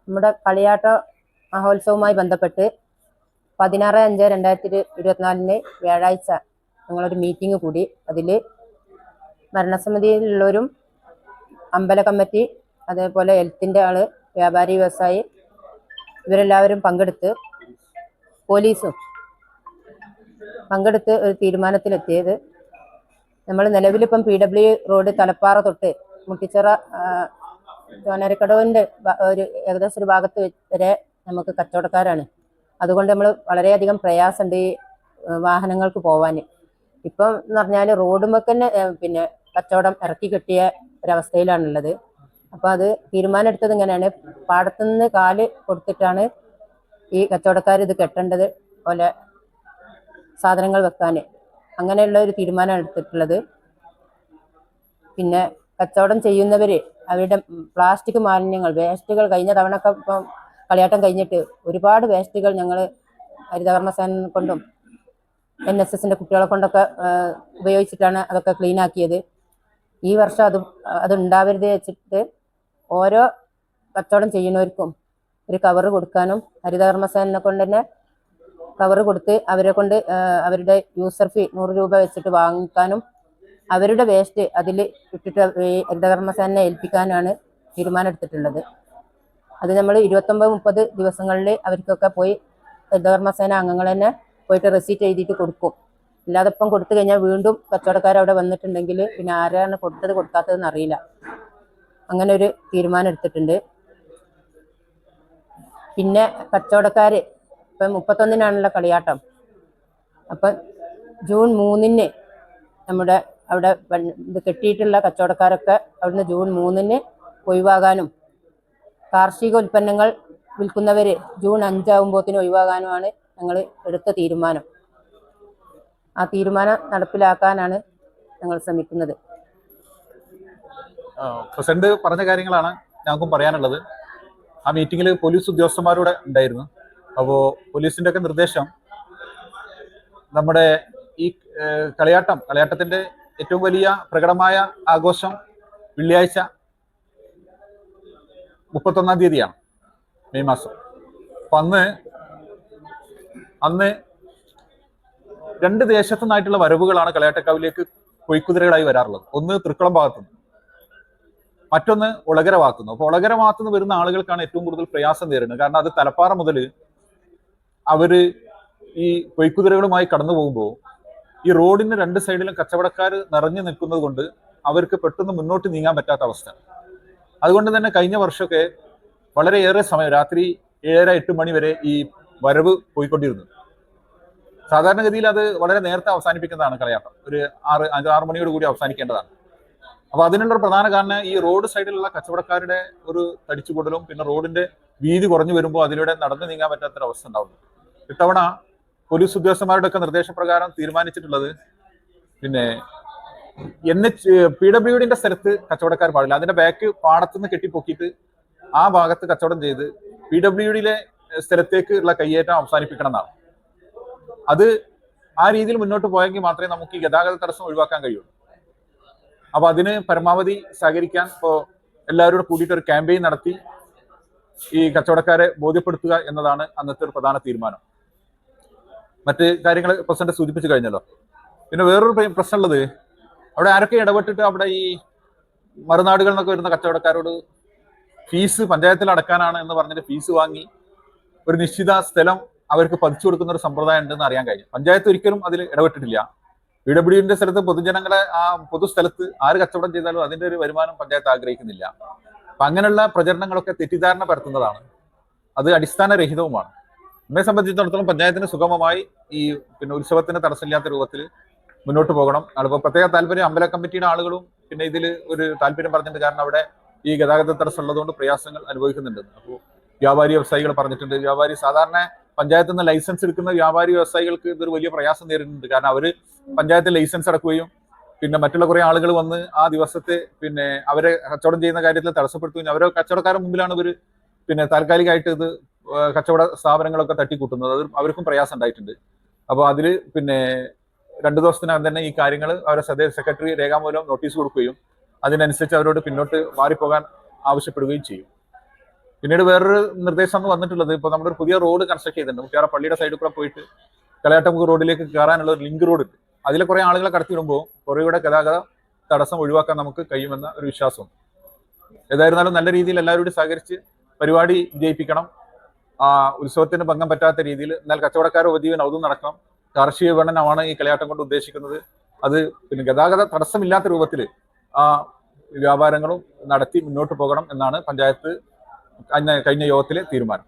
നമ്മുടെ കളിയാട്ട മഹോത്സവവുമായി ബന്ധപ്പെട്ട് 16/5/2024 വ്യാഴാഴ്ച ഞങ്ങളൊരു മീറ്റിംഗ് കൂടി. അതിൽ ഭരണസമിതിയിലുള്ളവരും അമ്പല കമ്മിറ്റി, അതേപോലെ ഹെൽത്തിൻ്റെ ആള്, വ്യാപാരി വ്യവസായി ഇവരെല്ലാവരും പങ്കെടുത്ത്, പോലീസും പങ്കെടുത്ത് ഒരു തീരുമാനത്തിലെത്തിയത്, നമ്മൾ നിലവിലിപ്പം PW റോഡ് തലപ്പാറ തൊട്ട് മുട്ടിച്ചിറ ചോനരക്കടവിൻ്റെ ഒരു ഏകദേശം ഒരു ഭാഗത്ത് വരെ നമുക്ക് കച്ചവടക്കാരാണ്. അതുകൊണ്ട് നമ്മൾ വളരെയധികം പ്രയാസമുണ്ട് ഈ വാഹനങ്ങൾക്ക് പോവാൻ. ഇപ്പം എന്ന് പറഞ്ഞാൽ റോഡുമൊക്കെ തന്നെ പിന്നെ കച്ചവടം ഇറക്കി കെട്ടിയ ഒരവസ്ഥയിലാണുള്ളത്. അപ്പോൾ അത് തീരുമാനം എടുത്തത് ഇങ്ങനെയാണ്, പാടത്തുനിന്ന് കാല് കൊടുത്തിട്ടാണ് ഈ കച്ചവടക്കാർ ഇത് കെട്ടേണ്ടത് പോലെ സാധനങ്ങൾ വെക്കാൻ. അങ്ങനെയുള്ള ഒരു തീരുമാനമാണ് എടുത്തിട്ടുള്ളത്. പിന്നെ കച്ചവടം ചെയ്യുന്നവർ അവരുടെ പ്ലാസ്റ്റിക് മാലിന്യങ്ങൾ, വേസ്റ്റുകൾ, കഴിഞ്ഞ തവണയൊക്കെ ഇപ്പം കളിയാട്ടം കഴിഞ്ഞിട്ട് ഒരുപാട് വേസ്റ്റുകൾ ഞങ്ങൾ ഹരിതകർമ്മസേന കൊണ്ടും NSSൻ്റെ കുട്ടികളെ കൊണ്ടൊക്കെ ഉപയോഗിച്ചിട്ടാണ് അതൊക്കെ ക്ലീൻ ആക്കിയത്. ഈ വർഷം അത് ഉണ്ടാവരുത് വെച്ചിട്ട് ഓരോ കച്ചവടം ചെയ്യുന്നവർക്കും ഒരു കവറ് കൊടുക്കാനും, ഹരിതകർമ്മസേനനെ കൊണ്ട് തന്നെ കവറ് കൊടുത്ത് അവരെ കൊണ്ട് അവരുടെ യൂസർ ഫീ 100 രൂപ വെച്ചിട്ട് വാങ്ങിക്കാനും, അവരുടെ വേസ്റ്റ് അതിൽ ഇട്ടിട്ട് ഹരിതകർമ്മസേനനെ ഏൽപ്പിക്കാനാണ് തീരുമാനം എടുത്തിട്ടുള്ളത്. അത് നമ്മൾ 29-30 ദിവസങ്ങളിൽ അവർക്കൊക്കെ പോയി ഹരിതകർമ്മസേന അംഗങ്ങൾ തന്നെ പോയിട്ട് റെസീറ്റ് എഴുതിയിട്ട് കൊടുക്കും. അല്ലാതെ ഇപ്പം കൊടുത്തു കഴിഞ്ഞാൽ വീണ്ടും കച്ചവടക്കാരവിടെ വന്നിട്ടുണ്ടെങ്കിൽ പിന്നെ ആരാണ് കൊടുത്തത് കൊടുക്കാത്തതെന്ന് അറിയില്ല. അങ്ങനെ ഒരു തീരുമാനം എടുത്തിട്ടുണ്ട്. പിന്നെ കച്ചവടക്കാർ ഇപ്പം 31-നാണല്ലോ കളിയാട്ടം. അപ്പം ജൂൺ 3-ന് നമ്മുടെ അവിടെ ഇത് കെട്ടിയിട്ടുള്ള കച്ചവടക്കാരൊക്കെ അവിടുന്ന് ജൂൺ 3-ന് ഒഴിവാകാനും, കാർഷിക ഉൽപ്പന്നങ്ങൾ വിൽക്കുന്നവർ ജൂൺ 5 ആകുമ്പോഴത്തേന് ഒഴിവാകാനുമാണ് ഞങ്ങൾ എടുത്ത തീരുമാനം. ആ തീരുമാനം നടപ്പിലാക്കാനാണ് ഞങ്ങൾ ശ്രമിക്കുന്നത്. പ്രസിഡന്റ് പറഞ്ഞ കാര്യങ്ങളാണ് ഞങ്ങൾക്കും പറയാനുള്ളത്. ആ മീറ്റിങ്ങിൽ പോലീസ് ഉദ്യോഗസ്ഥന്മാരുടെ ഉണ്ടായിരുന്നു. അപ്പോൾ പോലീസിന്റെ ഒക്കെ നിർദ്ദേശം, നമ്മുടെ ഈ കളിയാട്ടത്തിന്റെ ഏറ്റവും വലിയ പ്രകടമായ ആഘോഷം വെള്ളിയാഴ്ച 31-ാം തീയതിയാണ്, മെയ് മാസം. അപ്പം അന്ന് 2 ദേശത്തു നിന്നായിട്ടുള്ള വരവുകളാണ് കളിയാട്ടക്കാവിലേക്ക് കൊയ്ക്കുതിരകളായി വരാറുള്ളത്. ഒന്ന് തൃക്കുളം ഭാഗത്തുനിന്ന്, മറ്റൊന്ന് ഒളകര ഭാഗത്തുനിന്ന്. അപ്പോൾ ഒളകര ഭാഗത്തുനിന്ന് വരുന്ന ആളുകൾക്കാണ് ഏറ്റവും കൂടുതൽ പ്രയാസം നേരിടുന്നത്. കാരണം അത് തലപ്പാറ മുതൽ അവര് ഈ കൊയ്ക്കുതിരകളുമായി കടന്നു പോകുമ്പോൾ ഈ റോഡിന് 2 സൈഡിലും കച്ചവടക്കാർ നിറഞ്ഞു നിൽക്കുന്നത് കൊണ്ട് അവർക്ക് പെട്ടെന്ന് മുന്നോട്ട് നീങ്ങാൻ പറ്റാത്ത അവസ്ഥയാണ്. അതുകൊണ്ട് തന്നെ കഴിഞ്ഞ വർഷമൊക്കെ വളരെയേറെ സമയം, രാത്രി 7-8 മണി വരെ ഈ വരവ് പോയിക്കൊണ്ടിരുന്നു. സാധാരണഗതിയിൽ അത് വളരെ നേരത്തെ അവസാനിപ്പിക്കുന്നതാണ് കളിയാട്ടം. ഒരു 6 മണിയോട് കൂടി അവസാനിക്കേണ്ടതാണ്. അപ്പൊ അതിനുള്ളൊരു പ്രധാന കാരണം ഈ റോഡ് സൈഡിലുള്ള കച്ചവടക്കാരുടെ ഒരു തടിച്ചുകൂടലും, പിന്നെ റോഡിന്റെ വീതി കുറഞ്ഞു വരുമ്പോൾ അതിലൂടെ നടന്നു നീങ്ങാൻ പറ്റാത്തൊരവസ്ഥ ഉണ്ടാവുന്നു. ഇത്തവണ പോലീസ് ഉദ്യോഗസ്ഥന്മാരുടെ ഒക്കെ നിർദ്ദേശപ്രകാരം തീരുമാനിച്ചിട്ടുള്ളത്, പിന്നെ PWDന്റെ സ്ഥലത്ത് കച്ചവടക്കാർ പാടില്ല. അതിന്റെ ബാക്ക് പാടത്തുനിന്ന് കെട്ടിപ്പൊക്കിയിട്ട് ആ ഭാഗത്ത് കച്ചവടം ചെയ്ത് PWDയിലെ സ്ഥലത്തേക്ക് ഉള്ള കയ്യേറ്റം അവസാനിപ്പിക്കണം എന്നാണ്. അത് ആ രീതിയിൽ മുന്നോട്ട് പോയെങ്കിൽ മാത്രമേ നമുക്ക് ഈ ഗതാഗത തടസ്സം ഒഴിവാക്കാൻ കഴിയുള്ളൂ. അപ്പൊ അതിന് പരമാവധി സഹകരിക്കാൻ ഇപ്പോൾ എല്ലാവരോടും കൂടിയിട്ട് ഒരു ക്യാമ്പയിൻ നടത്തി ഈ കച്ചവടക്കാരെ ബോധ്യപ്പെടുത്തുക എന്നതാണ് അന്നത്തെ ഒരു പ്രധാന തീരുമാനം. മറ്റ് കാര്യങ്ങൾ പ്രസിഡന്റ് സൂചിപ്പിച്ചു കഴിഞ്ഞല്ലോ. പിന്നെ വേറൊരു പ്രശ്നമുള്ളത്, അവിടെ ആരൊക്കെ ഇടപെട്ടിട്ട് അവിടെ ഈ മറുനാടുകളിൽ നിന്നൊക്കെ വരുന്ന കച്ചവടക്കാരോട് ഫീസ് പഞ്ചായത്തിൽ അടക്കാനാണ് എന്ന് പറഞ്ഞിട്ട് ഫീസ് വാങ്ങി ഒരു നിശ്ചിത സ്ഥലം അവർക്ക് പതിച്ചു കൊടുക്കുന്ന ഒരു സമ്പ്രദായം ഉണ്ടെന്ന് അറിയാൻ കഴിഞ്ഞു. പഞ്ചായത്ത് ഒരിക്കലും അതിൽ ഇടപെട്ടിട്ടില്ല. PWDന്റെ സ്ഥലത്ത് പൊതുജനങ്ങളെ ആ പൊതുസ്ഥലത്ത് ആര് കച്ചവടം ചെയ്താലും അതിന്റെ ഒരു വരുമാനം പഞ്ചായത്ത് ആഗ്രഹിക്കുന്നില്ല. അപ്പൊ അങ്ങനെയുള്ള പ്രചരണങ്ങളൊക്കെ തെറ്റിദ്ധാരണ പരത്തുന്നതാണ്, അത് അടിസ്ഥാനരഹിതവുമാണ്. നമ്മെ സംബന്ധിച്ചിടത്തോളം പഞ്ചായത്തിന് സുഗമമായി ഈ പിന്നെ ഉത്സവത്തിന് തടസ്സമില്ലാത്ത രൂപത്തിൽ മുന്നോട്ട് പോകണം. അതിപ്പോൾ പ്രത്യേക താല്പര്യം അമ്പല കമ്മിറ്റിയുടെ ആളുകളും പിന്നെ ഇതിൽ ഒരു താല്പര്യം പറഞ്ഞിട്ടുണ്ട്. കാരണം അവിടെ ഈ ഗതാഗത തടസ്സം ഉള്ളതുകൊണ്ട് പ്രയാസങ്ങൾ അനുഭവിക്കുന്നുണ്ട്. അപ്പോൾ വ്യാപാരി വ്യവസായികൾ പറഞ്ഞിട്ടുണ്ട്. സാധാരണ പഞ്ചായത്തിൽ നിന്ന് ലൈസൻസ് എടുക്കുന്ന വ്യാപാരി വ്യവസായികൾക്ക് ഇതൊരു വലിയ പ്രയാസം നേരിടുന്നുണ്ട്. കാരണം അവർ പഞ്ചായത്തിൽ ലൈസൻസ് അടക്കുകയും പിന്നെ മറ്റുള്ള കുറെ ആളുകൾ വന്ന് ആ ദിവസത്തെ പിന്നെ അവരെ കച്ചവടം ചെയ്യുന്ന കാര്യത്തിൽ തടസ്സപ്പെടുത്തുകയും അവരെ കച്ചവടക്കാരുടെ മുമ്പിലാണ് ഇവർ പിന്നെ താൽക്കാലികമായിട്ട് ഇത് കച്ചവട സ്ഥാപനങ്ങളൊക്കെ തട്ടിക്കൂട്ടുന്നത്. അത് അവർക്കും പ്രയാസം ഉണ്ടായിട്ടുണ്ട്. അപ്പോൾ അതിൽ പിന്നെ 2 ദിവസത്തിനകം തന്നെ ഈ കാര്യങ്ങൾ അവരെ സെക്രട്ടറി രേഖാമൂലം നോട്ടീസ് കൊടുക്കുകയും അതിനനുസരിച്ച് അവരോട് പിന്നോട്ട് മാറിപ്പോകാൻ ആവശ്യപ്പെടുകയും ചെയ്യും. പിന്നീട് വേറൊരു നിർദ്ദേശം അന്ന് വന്നിട്ടുള്ളത്, ഇപ്പൊ നമ്മുടെ ഒരു പുതിയ റോഡ് കൺസ്ട്രക്ട് ചെയ്തിട്ടുണ്ട്. മുട്ടിയാറ പള്ളിയുടെ സൈഡിൽ കൂടെ പോയിട്ട് കളയാട്ടമുക്ക് റോഡിലേക്ക് കയറാനുള്ള ഒരു ലിങ്ക് റോഡ് ഉണ്ട്. അതിലെ കുറെ ആളുകളെ കടത്തിവിടുമ്പോൾ കുറേയൂടെ ഗതാഗത തടസ്സം ഒഴിവാക്കാൻ നമുക്ക് കഴിയുമെന്ന ഒരു വിശ്വാസവും. ഏതായിരുന്നാലും നല്ല രീതിയിൽ എല്ലാവരോടും സഹകരിച്ച് പരിപാടി വിജയിപ്പിക്കണം. ഉത്സവത്തിന് ഭംഗം പറ്റാത്ത രീതിയിൽ, എന്നാൽ കച്ചവടക്കാരുടെ ഉപജീവനം അതും നടക്കണം. കാർഷിക വിപണനമാണ് ഈ കളിയാട്ടം കൊണ്ട് ഉദ്ദേശിക്കുന്നത്. അത് പിന്നെ ഗതാഗത തടസ്സമില്ലാത്ത രൂപത്തിൽ വ്യാപാരങ്ങളും നടത്തി മുന്നോട്ട് പോകണം എന്നാണ് പഞ്ചായത്ത് കഴിഞ്ഞ യോഗത്തിലെ തീരുമാനം.